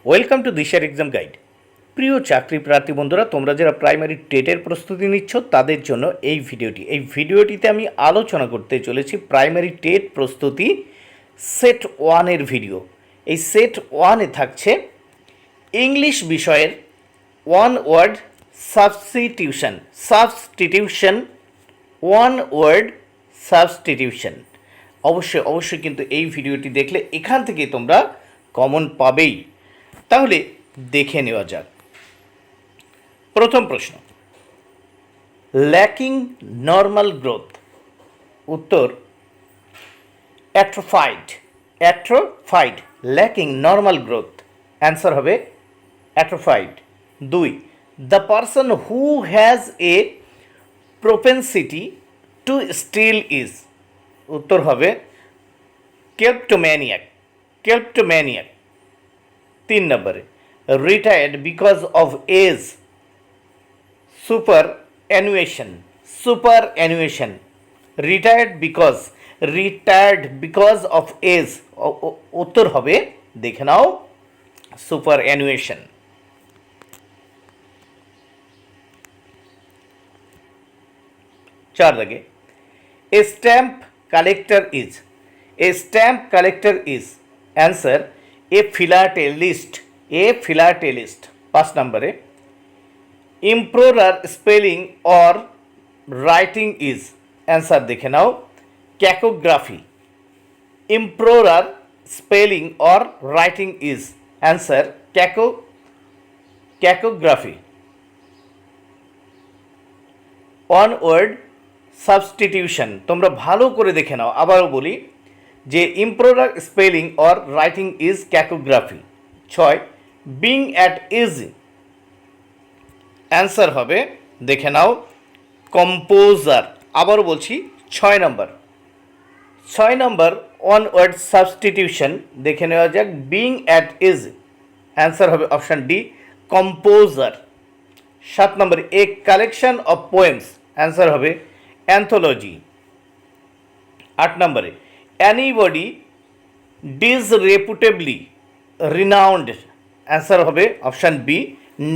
Welcome to দিশার exam guide. প্রিয় চাকরি প্রার্থী বন্ধুরা, তোমরা যারা প্রাইমারি টেটের প্রস্তুতি নিচ্ছ তাদের জন্য এই ভিডিওটিতে আমি আলোচনা করতে চলেছি প্রাইমারি টেট প্রস্তুতি সেট ওয়ানের ভিডিও। এই সেট ওয়ানে থাকছে ইংলিশ বিষয়ের one word substitution one word substitution. অবশ্যই কিন্তু এই ভিডিওটি দেখলে এখান থেকে তোমরা কমন পাবেই। তাহলে দেখে নেওয়া যাক। প্রথম প্রশ্ন, ল্যাকিং নর্মাল গ্রোথ, উত্তর atrophied. Lacking normal growth, answer হবে atrophied. 2, the person who has a propensity to steal is, উত্তর হবে ক্লেপ্টোম্যানিয়াক। 3 নম্বরে, retired because of age, superannuation. Retired because of age, উত্তর হবে দেখে নাও সুপারঅ্যানুয়েশন। 4 দাগে, a stamp collector is, answer a philatelist. 5 নম্বরে, improper spelling or writing is, answer দেখে নাও cacography. Improper spelling or writing is, answer cacography. One word substitution, তোমরা ভালো করে দেখে নাও, আবারও বলি যে improper spelling or writing is cacography. 6, being at ease, answer হবে দেখে নাও কম্পোজার। আবারও বলছি 6 নম্বর ওয়ান ওয়ার্ড সাবস্টিটিউশন দেখে নেওয়া যাক। বিং অ্যাট ইজ, অ্যান্সার হবে অপশান ডি কম্পোজার। 7 নম্বর, a collection of poems, answer হবে অ্যান্থোলজি। 8 নম্বরে, অ্যানিবডি ডিসরেপুটেবলি রিনাউন্ড, অ্যান্সার হবে option B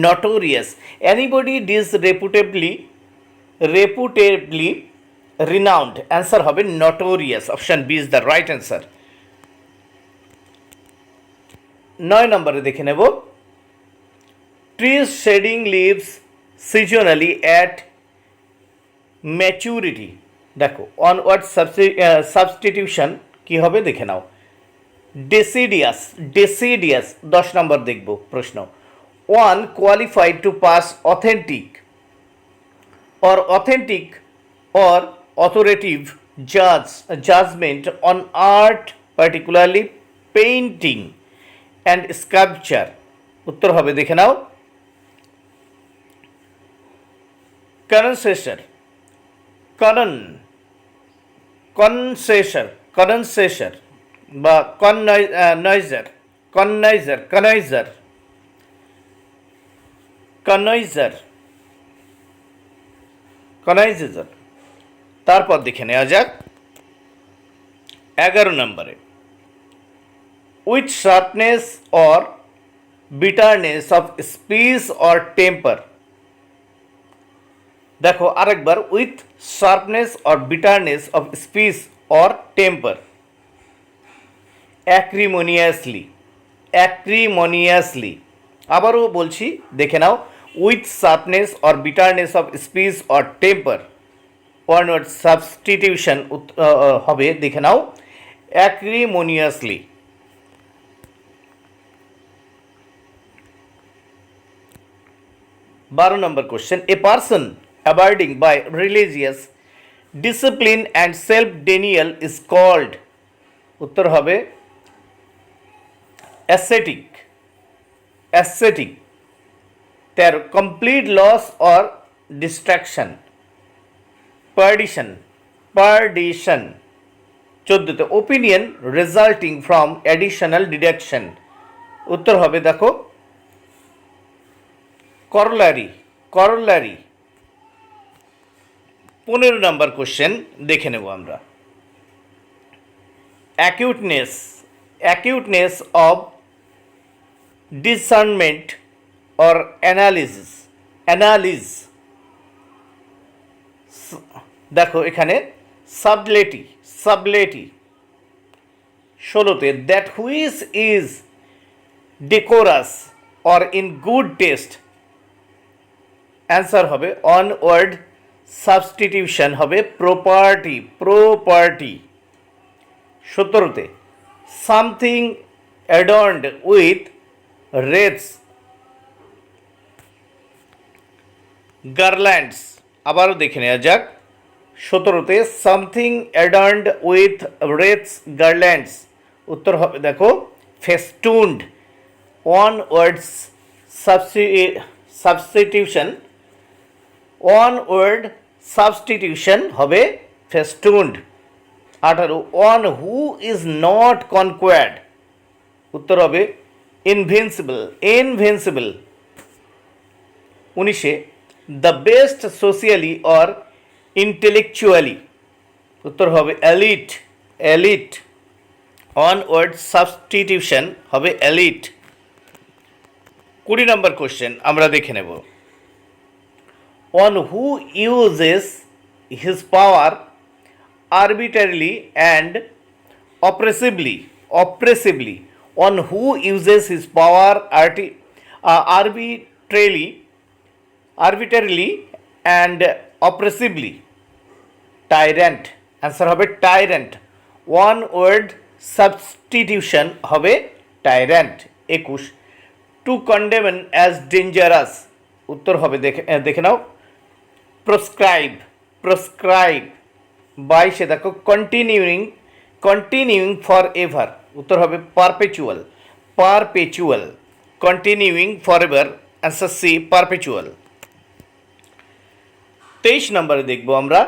notorious. Anybody disreputably renowned, answer হবে notorious. Option B is the right answer. 9 নম্বরে দেখে নেব, trees shedding leaves seasonally at maturity. দেখো one word substitution কী হবে দেখে নাও, ডেসিডিয়াস। 10 নম্বর দেখব প্রশ্ন, one qualified to pass authentic or authoritative judgment on art, particularly painting and sculpture, উত্তর হবে দেখে নাও কনসেসর বা কনাইজার। তারপর দেখে নেওয়া যাক 11 নম্বরে, with sharpness or bitterness of speech or temper. দেখো আরেকবার, with sharpness or bitterness of speech or temper. Acrimoniously, আবারও বলছি দেখে নাও, with sharpness or bitterness of speech or temper. One word substitution হবে দেখে নাও অ্যাক্রিমোনিয়াসলি। 12 নম্বর question, a person abiding by religious discipline and self denial is called, উত্তর হবে ascetic. 13, complete loss or destruction, perdition. 14, opinion resulting from additional deduction, উত্তর হবে দেখো corollary. 15 নম্বর question দেখে নেব আমরা, অ্যাকিউটনেস অফ ডিসার্নমেন্ট অর অ্যানালিজ। দেখো এখানে সাবলেটি 16তে that which is decorous or in good taste, answer হবে অন ওয়ার্ড সাবস্টিটিউশন হবে প্রপার্টি। 17তে something adorned with reds garlands, আবারও দেখে নেওয়া যাক। 17তে something adorned with reds garlands, উত্তর হবে দেখো ফেস্টুন্ড। ওয়ান ওয়ার্ডস সাবস্টিটিউশন হবে festooned. 18 one who is not conquered, উত্তর হবে invincible. 19 the best socially or intellectually, উত্তর হবে এলিট। অন ওয়ার্ড সাবস্টিটিউশন হবে এলিট। 20 নম্বর কোশ্চেন আমরা দেখে নেব। On who uses his power arbitrarily and oppressively, on who uses his power arbitrarily and oppressively, tyrant, answer হবে tyrant। one word substitution হবে tyrant। 21 to condemn as dangerous, উত্তর হবে দেখে নাও prescribe। 22 দেখো কন্টিনিউইং ফর এভার, উত্তর হবে perpetual. Continuing for ever, answer C perpetual. 23 নম্বরে দেখব আমরা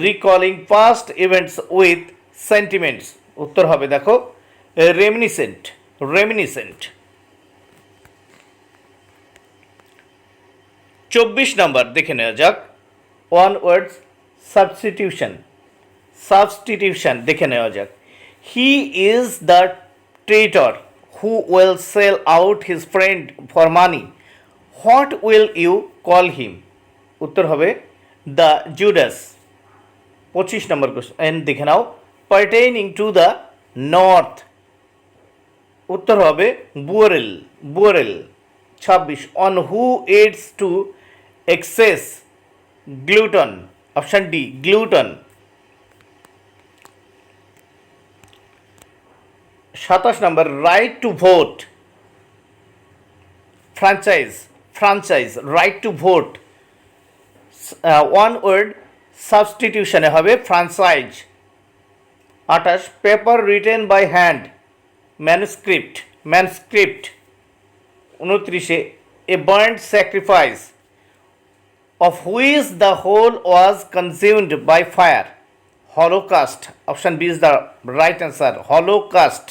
recalling past events with sentiments, উত্তর হবে দেখো রেমিনিসেন্ট। 24 নম্বর দেখে নেওয়া যাক। ওয়ান ওয়ার্ডস সাবস্টিটিউশন দেখে নেওয়া যাক। He is the traitor who will sell out his friend for money, what will you call him, উত্তর হবে দ্য জুডাস। 25 নম্বর কোশ্চেন দেখে নাও পার্টেইনিং টু দ্য নর্থ, উত্তর হবে boreal. 26 one who eats to excess glutton, option D glutton. 27 নম্বর right to vote franchise right to vote, one word সাবস্টিটিউশনে হবে franchise. 28 paper written by hand manuscript. 29 a burnt sacrifice of which the whole was consumed by fire, holocaust, option B is the right answer, holocaust।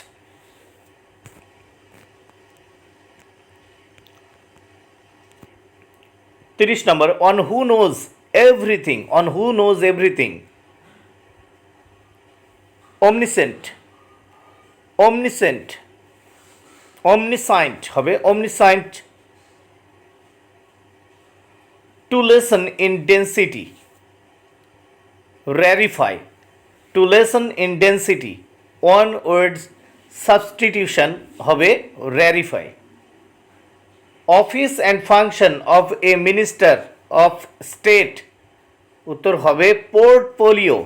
30 number on who knows everything, omniscient হবে omniscient। to lessen in density, rarefy, to lessen in density, one word substitution হবে rarefy। office and function of a minister of state, উত্তর হবে portfolio.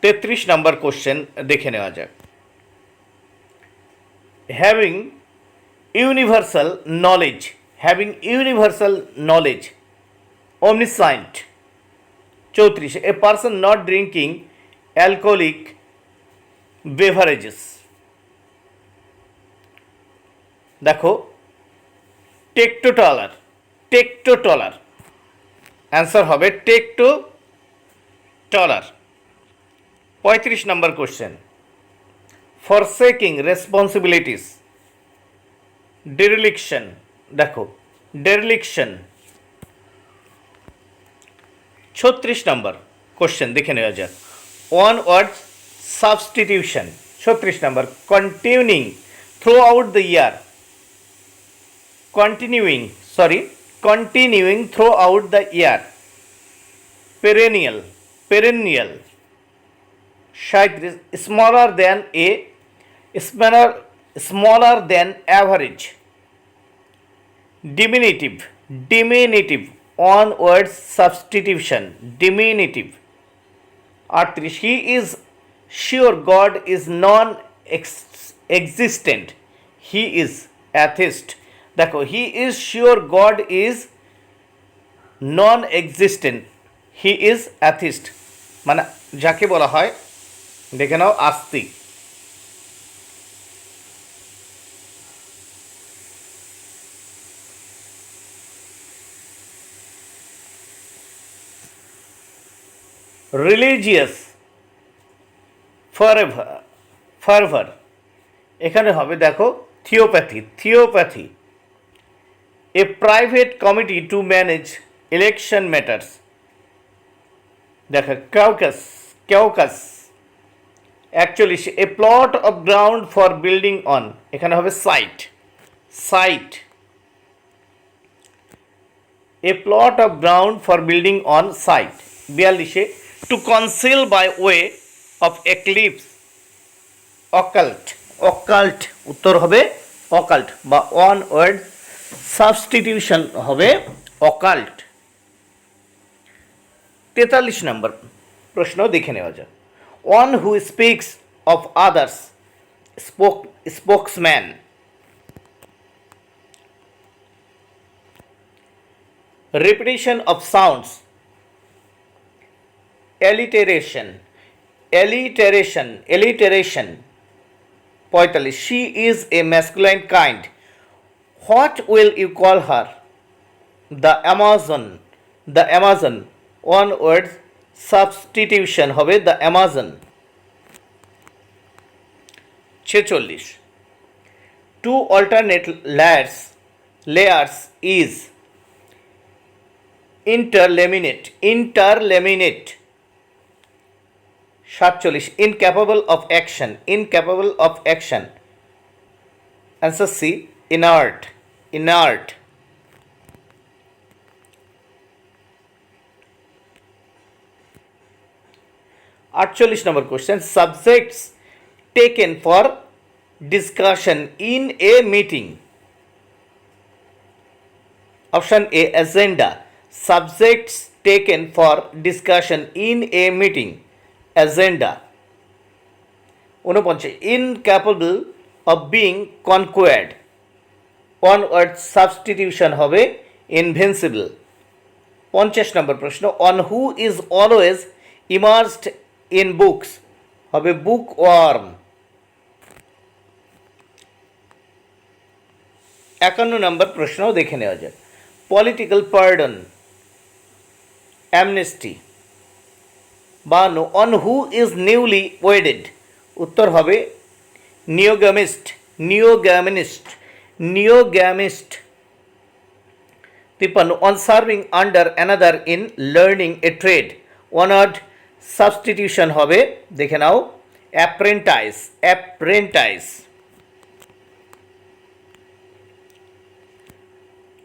33 নম্বর question দেখে নেওয়া যাক। having universal knowledge, omniscient। 34 a person not drinking alcoholic beverages, দেখো teetotaller, answer হবে teetotaller. 35 নম্বর question forsaking responsibilities, dereliction, দেখো dereliction। 36 নম্বর কোশ্চেন দেখে নেওয়া যাক। One word substitution. 36 নম্বর continuing throughout the year, continuing throughout the year, perennial, 37, smaller than average, diminutive, on word substitution, diminutive, 38, he is sure God is non-existent, he is atheist. দেখো, he is sure God is non-existent, he is atheist, মানে যাকে বলা হয়, দেখে নাও, আস্তিক। Religious ফারভার, এখানে হবে দেখো theopathy, a private committee to manage election matters, দেখো caucus, 41, a plot of ground for building on, এখানে হবে site, a plot of ground for building on site, 42, to conceal by way of eclipse, occult, উত্তর হবে occult, বা one word substitution হবে occult. 43 নম্বর প্রশ্ন দেখে নেওয়া যাক। One who speaks of others, spokesman. Repetition of sounds, alliteration, 45, she is a masculine kind, what will you call her? The Amazon, one word substitution হবে the Amazon। 46, two alternate layers is interlaminate, 47, incapable of action, answer C, inert। 48 number question, subjects taken for discussion in a meeting, option A, agenda, subjects taken for discussion in a meeting, agenda। 49, incapable of being conquered, one word substitution হবে invincible। 50 নম্বর প্রশ্ন, on who is always immersed in books হবে bookworm। 51 নম্বর প্রশ্ন দেখে নেওয়া যাক, political pardon, amnesty। 52, on who is newly wedded, উত্তর হবে neogamist। 53, on serving under another in learning a trade, one word substitution হবে, দেখে নাও, apprentice।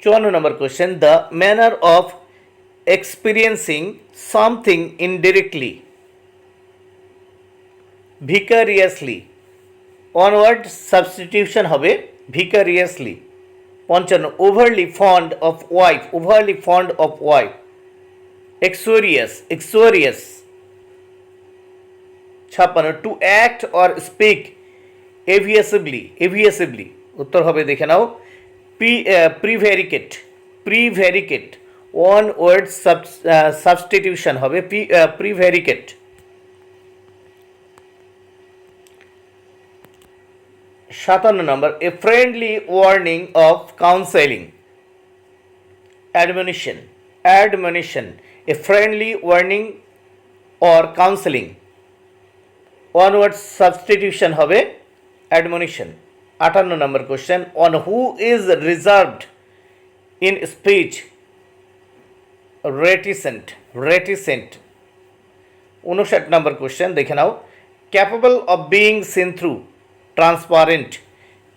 54 number question, the manner of experiencing something indirectly, vicariously, one word substitution হবে vicariously। 55, overly fond of wife, uxorious। 56, to act or speak evasively, উত্তর হবে, দেখে নাও, prevaricate, one word substitution হবে prevaricate। 57 number, a friendly warning of counseling, admonition, a friendly warning or counseling, one word substitution হবে admonition। 58 number question, on who is reserved in speech, reticent। 59 number question দেখে নাও, capable of being seen through, transparent।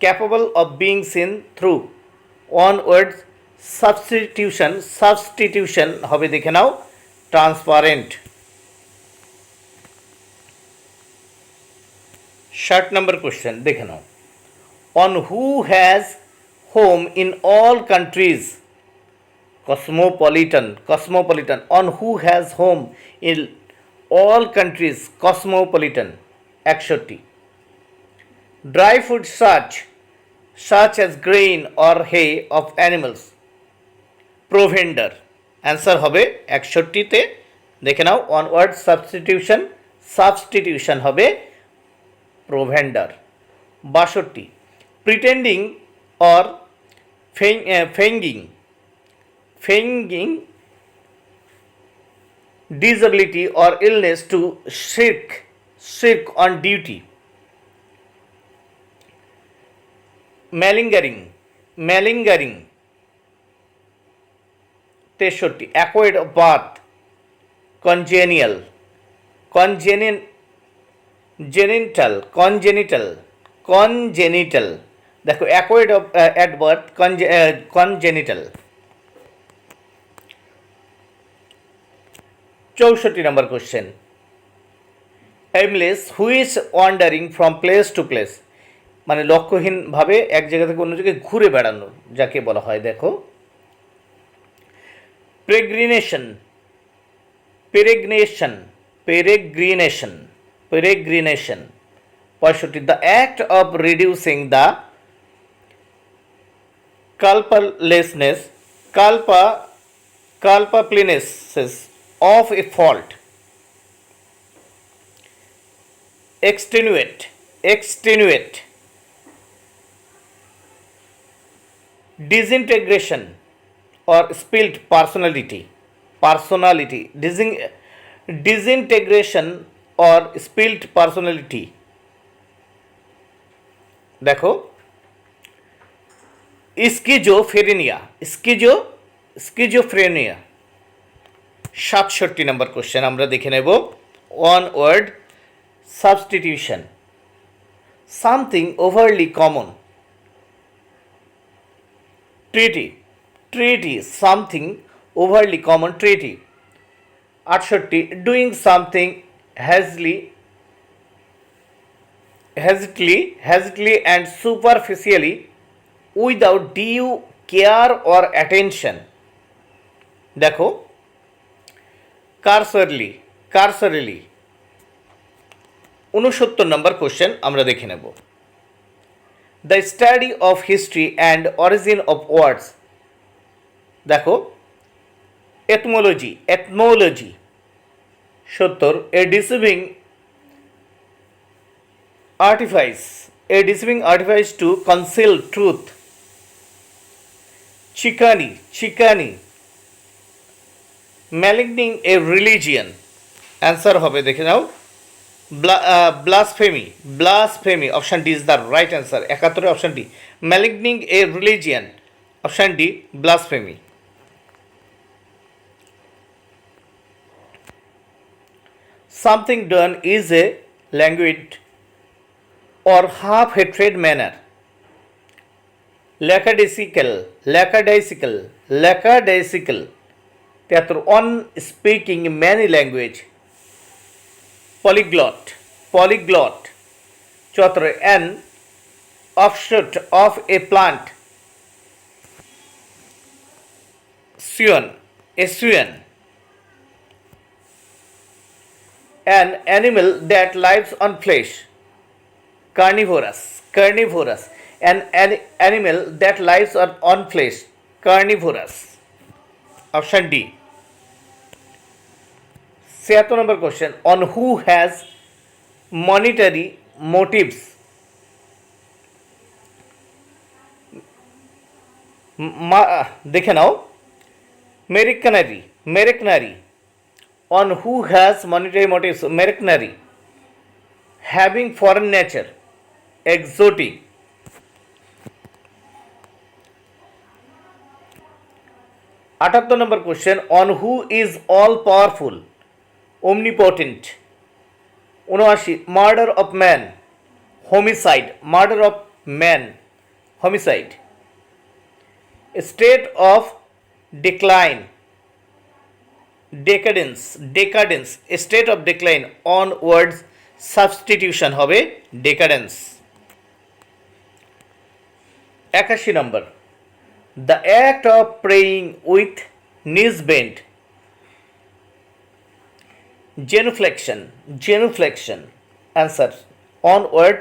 capable of being seen through one word substitution হবে দেখে নাও transparent. 60 number question দেখে নাও, on who has home in all countries, cosmopolitan, on who has home in all countries, cosmopolitan. 61. Dry food such as grain or hay of animals, provender. Answer হবে 61 তে দেখে নাও one word substitution হবে provender. 62. Pretending or feigning disability or illness to shirk on duty, malingering. 63. Acquired of birth, congenital, দেখো acquired of at birth, congenital. 64 number question, aimless who is wandering from place to place, মানে লক্ষ্যহীনভাবে এক জায়গা থেকে অন্য জায়গায় ঘুরে বেড়ানো যাকে বলা হয়। দেখো peregrination. 65. The act of reducing the culpableness of a fault, extenuate. Disintegration or split personality, disintegration or split personality. দেখো স্কিজোফ্রেনিয়া। 67 নম্বর কোশ্চেন আমরা দেখে নেব one word substitution, something overly common, treaty, something overly common, treaty. 68. Doing something hastily and superficially without due care or attention. দেখো cursorily. 69 নম্বর question আমরা দেখে নেব the study of history and origin of words. দেখো etymology. 70. A deceiving artifice to conceal truth, chicane. Maligning a religion. Answer হবে দেখে নাও blasphemy. Option D is the right answer. 71 option D. Maligning a religion. Option D, blasphemy. Something done is a languid or half-hearted manner. Lackadaisical. 73. On speaking many language. Polyglot. 74. An offshoot of a plant. Scion. An animal that lives on flesh. Carnivorous. An animal that lives on flesh. Carnivorous. Option D. 76 number question. On who has monetary motives? দেখে নাও mercenary. On who has monetary motives? Mercenary. Having foreign nature. Exotic. 78 number question. On who is all powerful? Omnipotent. 79. Murder of man. Homicide. Murder of man. homicide. A state of decline, decadence, a state of decline, onwards substitution হবে decadence. 81 number, the act of praying with knees bent, genuflection, answer, onward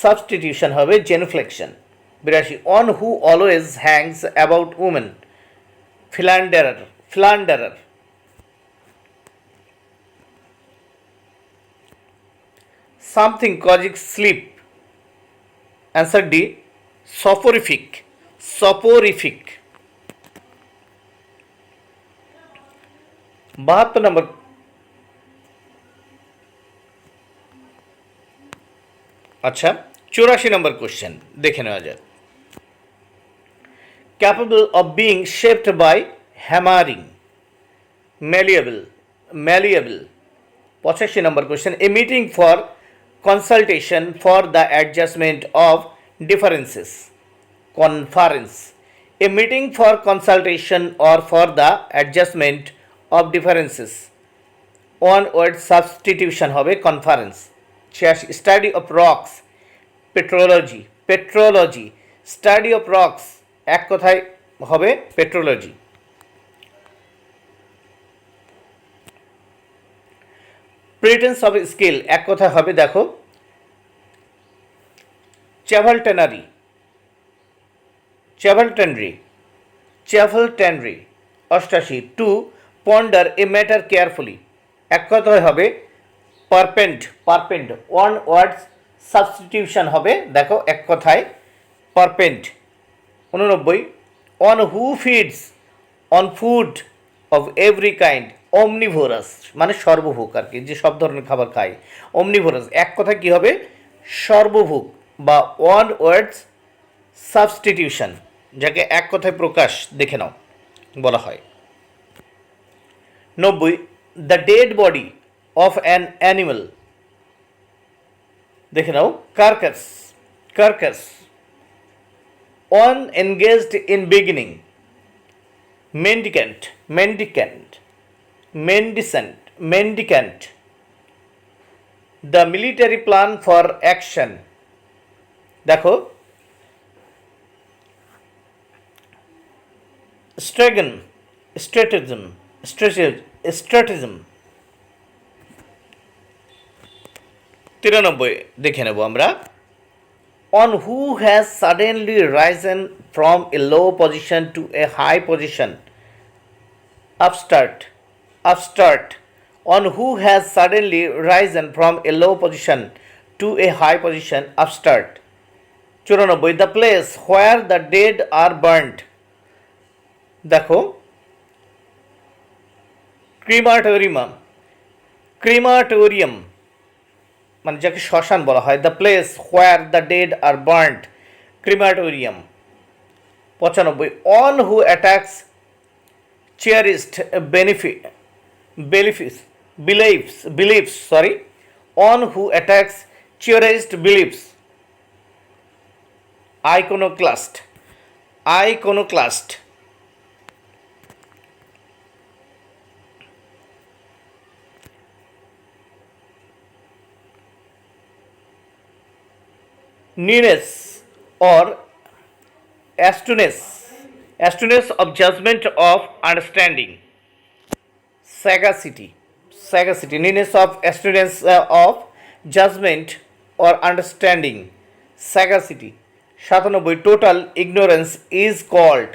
substitution হবে genuflection. 82, on who always hangs about women, philanderer. Something causing sleep, answer D, soporific. 72 নম্বর, আচ্ছা 84 নম্বর question দেখে নেওয়া যাক। Capable of being shaped by hammering, malleable. 85 number question, a meeting for consultation for the adjustment of differences, conference. A meeting for consultation or for the adjustment of differences, onward substitution হবে conference. 86, study of rocks, petrology. Study of rocks এক কথায় হবে petrology. Pretense of skill এক কথায় হবে দেখো chivalry. 88, to ponder a matter carefully এক কথায় হবে perpend. One word substitution হবে দেখো এক কথায় perpend. 89, on who feeds on food of every kind, omnivorous মানে সর্বভোগ আর কি, যে সব ধরনের খাবার খায় omnivorous এক কথায় কি হবে সর্বভোগ বা ওয়ান ওয়ার্ডস সাবস্টিটিউশন, যাকে এক কথায় প্রকাশ দেখে নাও বলা হয়। 90, the dead body of an animal, দেখে নাও carcass. One engaged in beginning, mendicant. The military plan for action, দেখো স্ট্র্যাটেজিজম। 93 দেখে নেব আমরা, on who has suddenly risen from a low position to a high position, upstart. On who has suddenly risen from a low position to a high position, upstart. 94, the place where the dead are burnt, দেখো ক্রিমাটোরিয়াম মানে যাকে শ্মশান বলা হয়, the place where the dead are burnt, crematorium. 95, one who attacks cherished beliefs, on who attacks cherished beliefs, iconoclast. 'newness or astuteness of judgment of understanding, sagacity. 'Newness of astuteness of judgment or understanding, sagacity. 97, total ignorance is called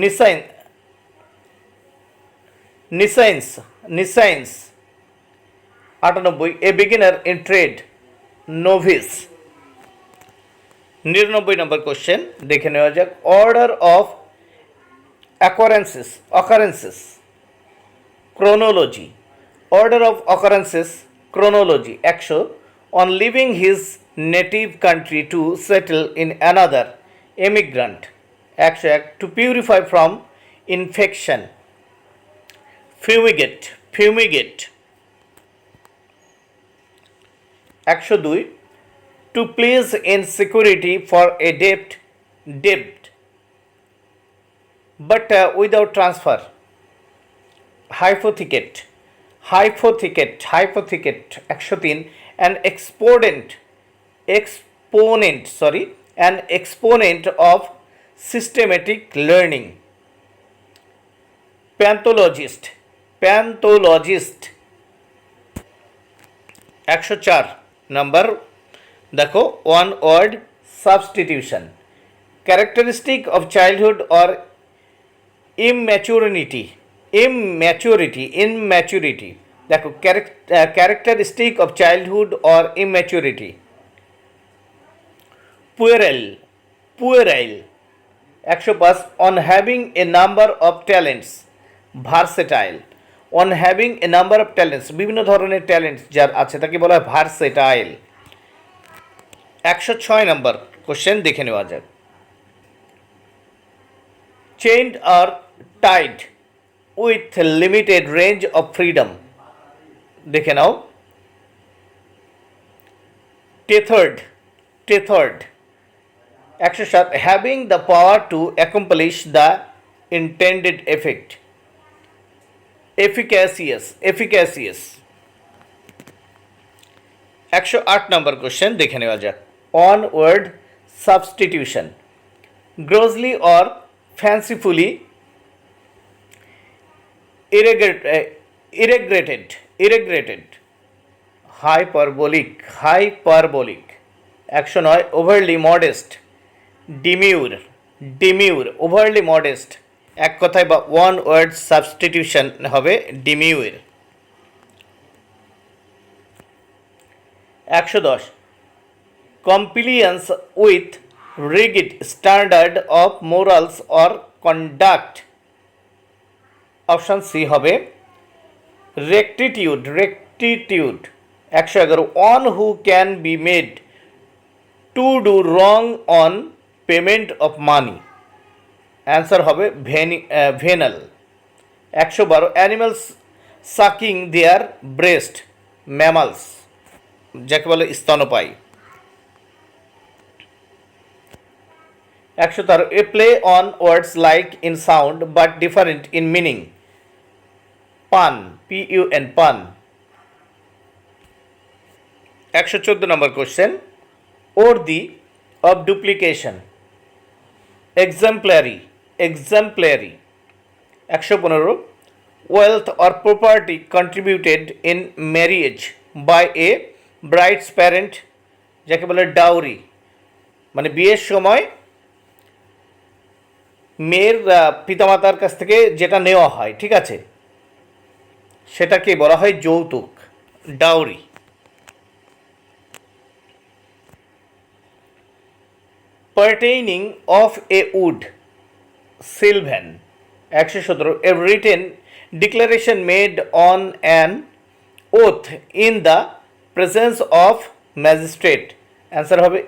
nescience. 98, a beginner in trade, novice. 99 number question দেখে নেওয়া যাক, order of occurrences, chronology. Order of occurrences, chronology. 100, on leaving his native country to settle in another, emigrant. 101, to purify from infection, fumigate. 102, to place in security for a debt but without transfer. Hypothecate 103 an exponent of systematic learning. Panthologist 104 number দেখো one word substitution. Characteristic of childhood or immaturity দেখো characteristic of childhood or immaturity. Puerile 105 on having a number of talents. Versatile on having a number of talents, বিভিন্ন ধরনের talents যার আছে তাকে বলা হয় versatile. 106 নম্বর question দেখে নেওয়া যাক। চেইনড আর tied with limited range of freedom, দেখে নাও। Tethered 107 having the power to accomplish the intended effect. efficacious 108 number question দেখে নেওয়া যাক। One word substitution grossly or fancifully irregrated hyperbolic 109 overly modest demure overly modest, এক কথায় বা one word substitution হবে demure. 110 compliance with rigid standard of morals or conduct, option C হবে rectitude 111 one who can be made to do wrong on payment of money, answer হবে venal. 112 animals sucking their breast, mammals যাকে বলে স্তন্যপায়ী। 113 a play on words like in sound but different in meaning, pun pun. 114 number question worthy of duplication exemplary 115 wealth or property contributed in marriage by a bride's parent, যাকে বলে dowry, মানে বিয়ের সময় মেয়ের পিতামাতার কাছ থেকে যেটা নেওয়া হয়, ঠিক আছে, সেটাকে বলা হয় যৌতুক, dowry. pertaining of a wood, sylvan 117 a written declaration made on an oath in the presence of magistrate, answer হবে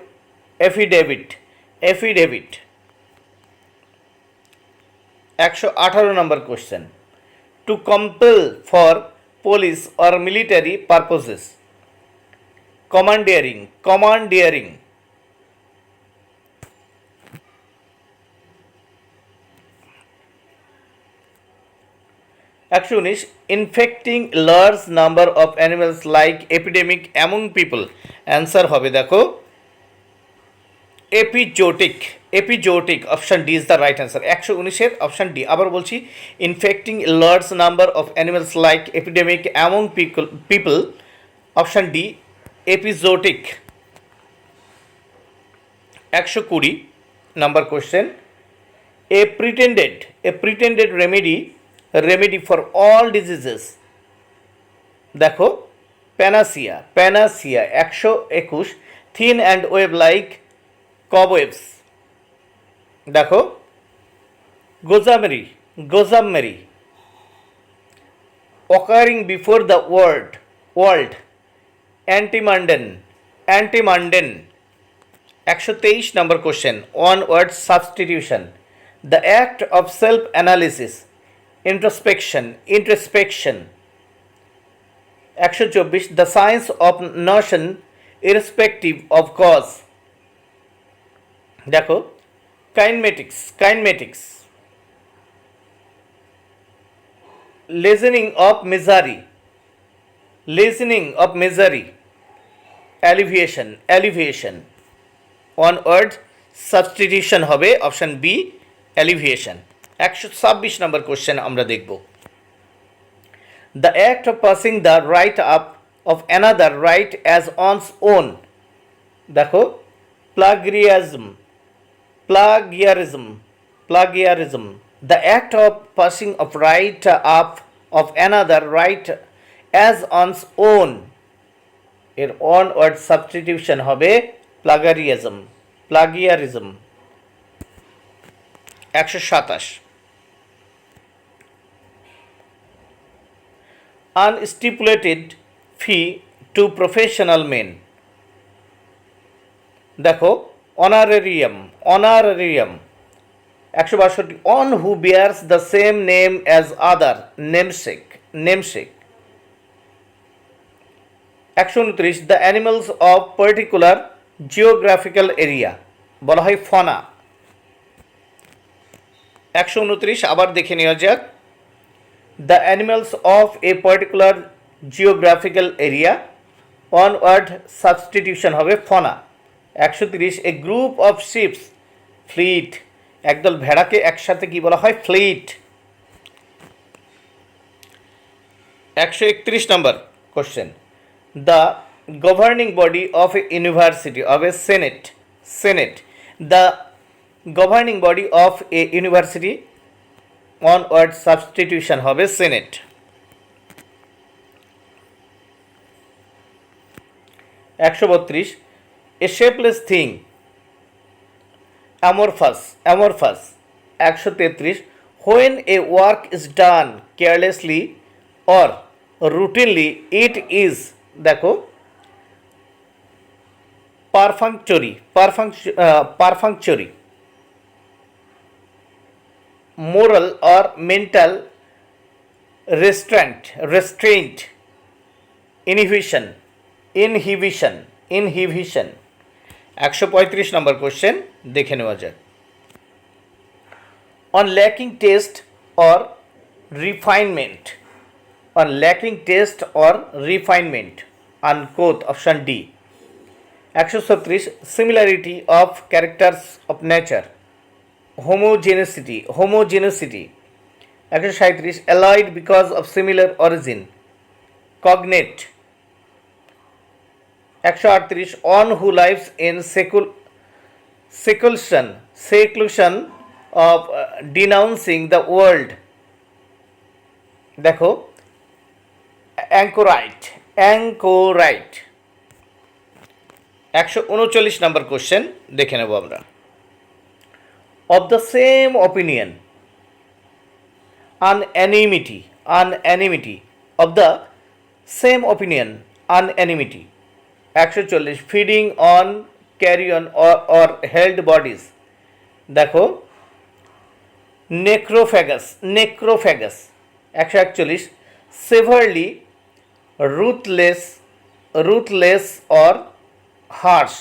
affidavit 118 number question to compel for police or military purposes, commandeering 119 infecting large number of animals like epidemic among people, answer হবে দেখো epizootic, option D is the right answer. 119 option D. আবার বলছি, infecting large number of animals like epidemic among people, option D epizootic. 120 number question a pretended remedy for all diseases, দেখো panacea 121 thin and web like cobwebs, দেখো gossamery occurring before the world antimunden 123 number question on word substitution the act of self analysis introspection 124 the science of notion irrespective of cause. দেখো kinematics lessening of misery, alleviation, one word substitution হবে option B alleviation। 126 নম্বর question আমরা দেখব। The act of passing the right up of another right as one's own, দেখো plagiarism, the act of passing of right up of another right as one's own, এর on word substitution হবে plagiarism। 127 unstipulated fee to professional men, দেখো honorarium 162 on who bears the same name as other, namesake 129 the animals of particular geographical area বলা হয় ফনা। 129 আবার দেখে নেওয়া যাক। The animals of a particular geographical area, one word substitution হবে ফনা। 130 a group of ships, fleet, একদল ভেড়াকে একসাথে কি বলা হয়? ফ্লিট। 131 নম্বর question. The governing body of a university, of a senate, the governing body of a university, one word substitution হবে senate। 132 a shapeless thing, amorphous। 133 when a work is done carelessly or routinely it is, দেখো perfunctory, moral or mental restraint, inhibition। 135 number question দেখে নেওয়া যাক। on lacking taste or refinement, unquote, option D। 136 similarity of characters of nature, homogeneity। 137 allied because of similar origin, cognate। 138 one who lives in seclusion of denouncing the world, দেখো anchorite। 139 নম্বর question দেখে নেব আমরা। of the same opinion, unanimity, of the same opinion, unanimity। 140 feeding on carrion or held bodies, দেখো necrophagous। 141 severely ruthless or harsh,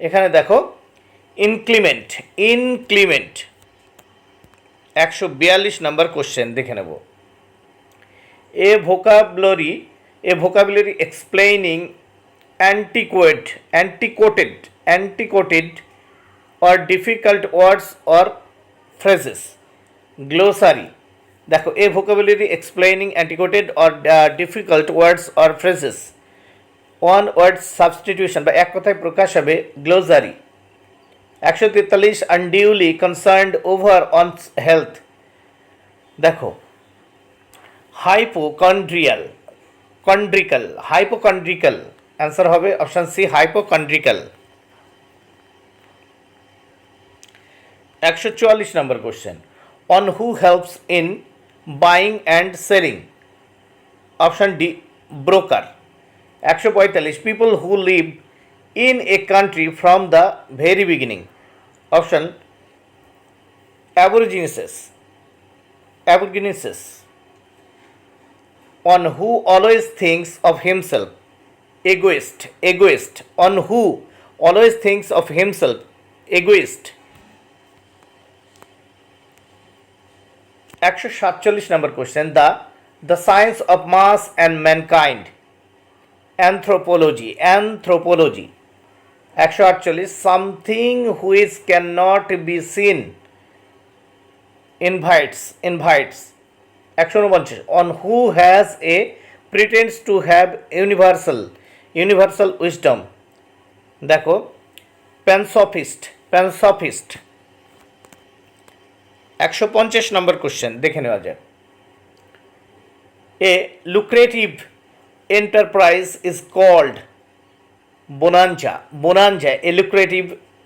এখানে দেখো inclement। 142 নম্বর question দেখে নেব। a vocabulary explaining antiquated or difficult words or phrases, glossary। দেখো a vocabulary explaining antiquated or difficult words or phrases, one word substitution বা এক কথায় প্রকাশ হবে glossary। 143 unduly concerned over one's health, দেখো hypochondriacal, অ্যান্সার হবে option C hypochondriacal। 144 নম্বর question on who helps in buying and selling, option D broker। 145 people who live in a country from the very beginning, option aborigines। on who always thinks of himself, egoist, on who always thinks of himself, egoist। 147 number question, the science of mass and mankind, anthropology. 148, something which can not be seen, invites. 149, one who has a pretends to have universal wisdom, দেখো pansophist. 150 number question দেখে নেওয়া যায়, a lucrative enterprise is called bonanza, a lucrative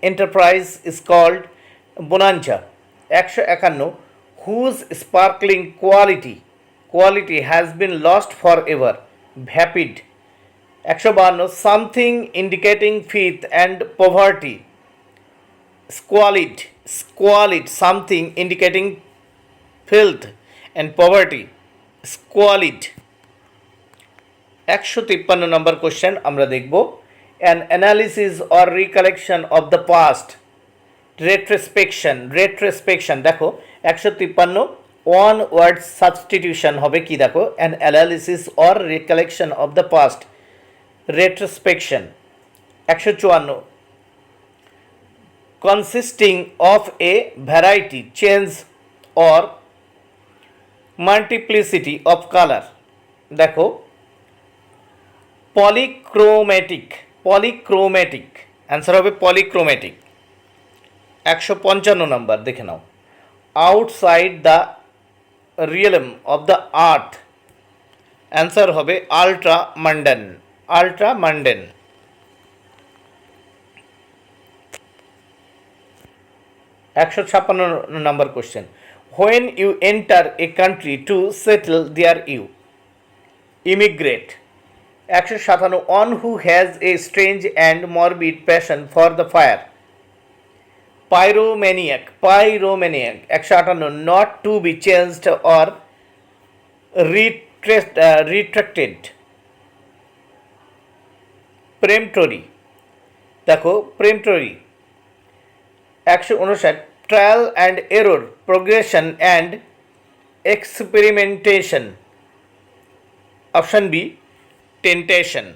enterprise is called bonanza. 151, whose sparkling quality has been lost for ever, vapid. 152, something indicating filth and poverty, squalid, something indicating filth and poverty, squalid। 153 number question আমরা দেখব, an analysis or recollection of the past, retrospection। দেখো 153 one word substitution হবে কি, দেখো an analysis or recollection of the past, retrospection। 154, consisting of a variety, change or multiplicity of color, দেখো polychromatic, answer হবে polychromatic. 155 number দেখে নাও, outside the realm of the earth, answer হবে ultramundane. 156 number question, when you enter a country to settle there you immigrate. 157, one who has a strange and morbid passion for the fire, pyromaniac. 158, not to be changed or retracted, peremptory, দেখো peremptory. 159, trial and error, progression and experimentation, option B tentation.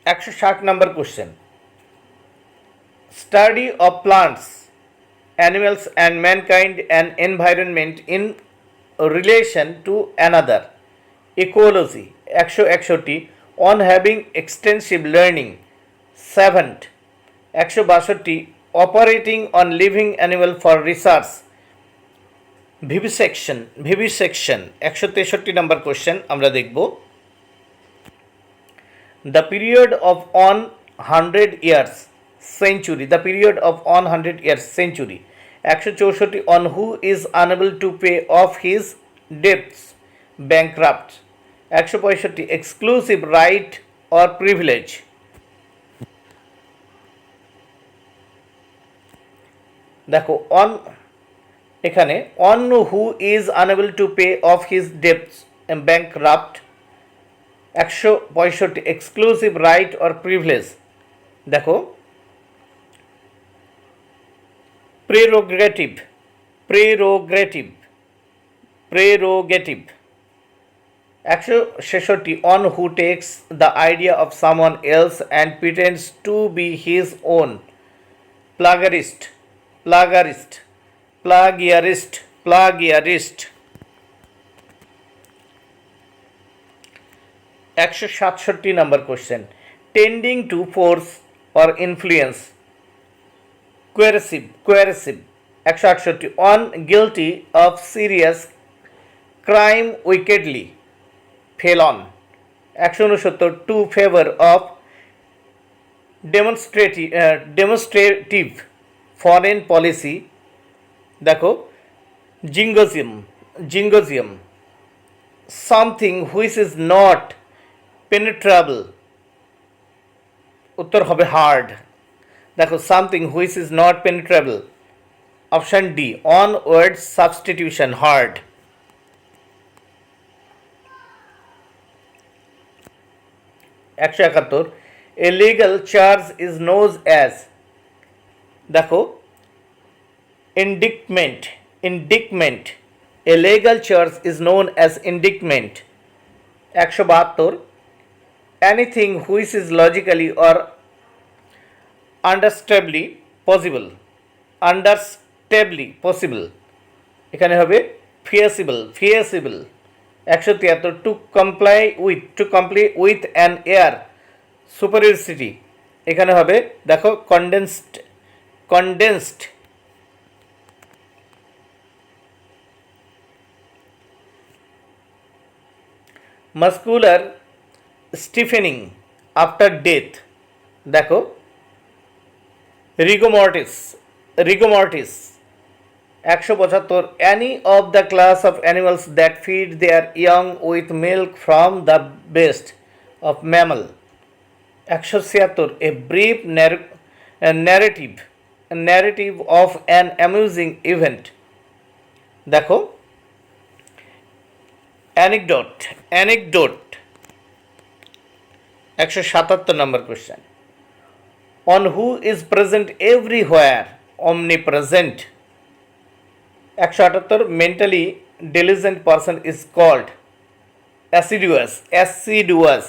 160 number question, study of plants, animals and mankind and environment in relation to another, ecology. 161, one having extensive learning, savant. 162, operating on living animal for research, vivisection. 163 number question আমরা দেখব, the period of 100 years century, 164, one who is unable to pay off his debts, bankrupt. 165, exclusive right or privilege, দেখো এখানে one who is unable to pay off his debts, bankrupt. 165, exclusive right or privilege, দেখো prerogative. 166, one who takes the idea of someone else and pretends to be his own, plagiarist. 167 number question, tending to force or influence, coercive। 168, on guilty of serious crime wickedly, felon। 169, to favor of demonstrative foreign policy, দেখো jingoism। something which is not penetrable, উত্তর হবে hard, দেখো something which is not penetrable, option D one word substitution, hard. 171 a legal charge is known as, দেখো indictment, indictment, a legal charge is known as indictment. 172 anything which is logically or understandably possible, understandably possible, এখানে হবে feasible, feasible. 173 to comply with, to comply with an air superiority, এখানে হবে দেখো condescend, condescend. Muscular stiffening after death, দেখো rigor mortis, রিগোমর্টিস। 175 any of the class of animals that feed their young with milk from the breast of mammal। 176 a brief narrative, a narrative of an amusing event, দেখো anecdote, anecdote। 177 number question, on who is present everywhere, omnipresent। 178 mentally diligent person is called assiduous, assiduous।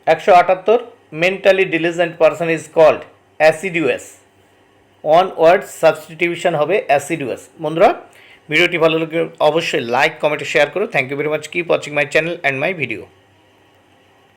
178 mentally diligent person is called assiduous, one word substitution হবে assiduous। বন্ধুরা ভিডিওটি ভালো লাগলে অবশ্যই like comment share করো। Thank you very much, keep watching my channel and my video.